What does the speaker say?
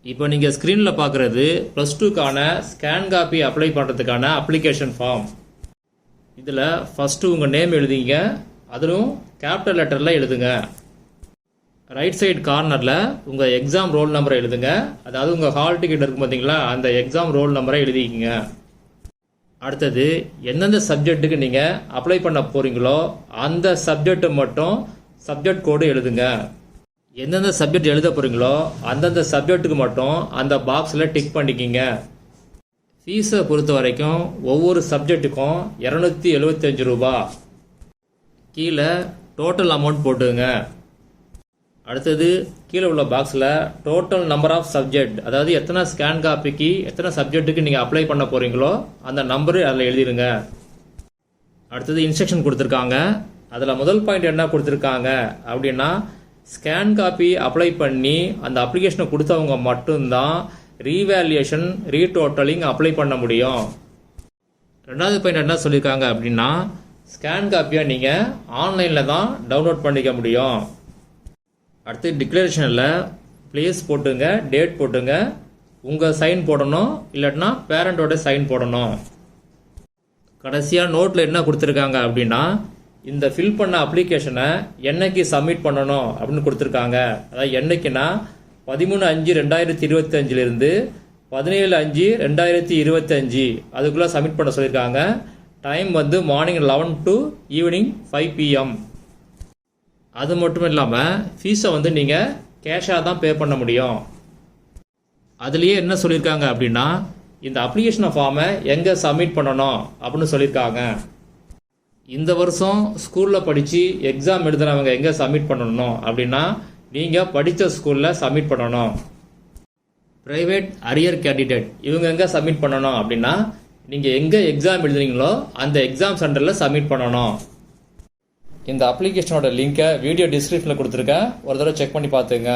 இப்போ நீங்கள் ஸ்க்ரீனில் பார்க்குறது +2க்கான ஸ்கேன் காப்பி அப்ளை பண்ணுறதுக்கான அப்ளிகேஷன் ஃபார்ம். இதில் ஃபஸ்ட்டு உங்கள் நேம் எழுதிங்க, அதிலும் கேபிட்டல் லெட்டரில் எழுதுங்க. ரைட் சைடு கார்னரில் உங்கள் எக்ஸாம் ரோல் நம்பரை எழுதுங்க, அதாவது உங்கள் ஹால் டிக்கெட் இருக்கும் பார்த்தீங்களா, அந்த எக்ஸாம் ரோல் நம்பரை எழுதிக்கிங்க. அடுத்தது எந்தெந்த சப்ஜெக்ட்டுக்கு நீங்கள் அப்ளை பண்ண போகிறீங்களோ அந்த சப்ஜெக்ட்டு மட்டும் சப்ஜெக்ட் கோடு எழுதுங்க. எந்தெந்த சப்ஜெக்ட் எழுத போகிறீங்களோ அந்தந்த சப்ஜெக்ட்டுக்கு மட்டும் அந்த பாக்ஸில் டிக் பண்ணிக்கிங்க. ஃபீஸை பொறுத்த வரைக்கும் ஒவ்வொரு சப்ஜெக்ட்டுக்கும் 275 ரூபா. கீழே டோட்டல் அமௌண்ட் போட்டுங்க. அடுத்தது கீழே உள்ள பாக்ஸில் டோட்டல் நம்பர் ஆஃப் சப்ஜெக்ட், அதாவது எத்தனை ஸ்கேன் காப்பிக்கு எத்தனை சப்ஜெக்ட்டுக்கு நீங்கள் அப்ளை பண்ண போகிறீங்களோ அந்த நம்பரு அதில் எழுதிடுங்க. அடுத்தது இன்ஸ்ட்ரக்ஷன் கொடுத்துருக்காங்க. அதில் முதல் பாயிண்ட் என்ன கொடுத்துருக்காங்க அப்படின்னா, ஸ்கேன் காப்பி அப்ளை பண்ணி அந்த அப்ளிகேஷனை கொடுத்தவங்க மட்டும்தான் ரீவேல்யூஷன் ரீடோட்டலிங் அப்ளை பண்ண முடியும். ரெண்டாவது பாயிண்ட் என்ன சொல்லியிருக்காங்க அப்படின்னா, ஸ்கேன் காப்பியை நீங்கள் ஆன்லைனில் தான் டவுன்லோட் பண்ணிக்க முடியும். அடுத்து டிக்ளரேஷனில் பிளேஸ் போட்டுங்க, டேட் போட்டுங்க, உங்கள் சைன் போடணும், இல்லாட்டினா பேரண்டோட சைன் போடணும். கடைசியாக நோட்டில் என்ன கொடுத்துருக்காங்க அப்படின்னா, இந்த ஃபில் பண்ண அப்ளிகேஷனை என்னைக்கு சப்மிட் பண்ணணும் அப்படின்னு கொடுத்துருக்காங்க. அதாவது என்னைக்குன்னா 13/5/2025 17/5/2025 அதுக்குள்ளே சப்மிட் பண்ண சொல்லியிருக்காங்க. டைம் வந்து மார்னிங் 11 to ஈவினிங் 5 PM. அது மட்டும் இல்லாமல் ஃபீஸை வந்து நீங்கள் கேஷாக தான் பே பண்ண முடியும். அதுலேயே என்ன சொல்லியிருக்காங்க அப்படின்னா, இந்த அப்ளிகேஷன் ஃபார்மை எங்கே சப்மிட் பண்ணணும் அப்படின்னு சொல்லியிருக்காங்க. இந்த வருஷம் ஸ்கூலில் படித்து எக்ஸாம் எழுதுனவங்க எங்கே சப்மிட் பண்ணணும் அப்படின்னா, நீங்கள் படித்த ஸ்கூலில் சப்மிட் பண்ணணும். ப்ரைவேட் அரியர் கேண்டிடேட் இவங்க எங்கே சப்மிட் பண்ணணும் அப்படின்னா, நீங்கள் எங்கே எக்ஸாம் எழுதுனீங்களோ அந்த எக்ஸாம் சென்டரில் சப்மிட் பண்ணணும். இந்த அப்ளிகேஷனோட லிங்கை வீடியோ டிஸ்கிரிப்ஷனில் கொடுத்துருக்கேன், ஒரு தடவை செக் பண்ணி பார்த்துங்க.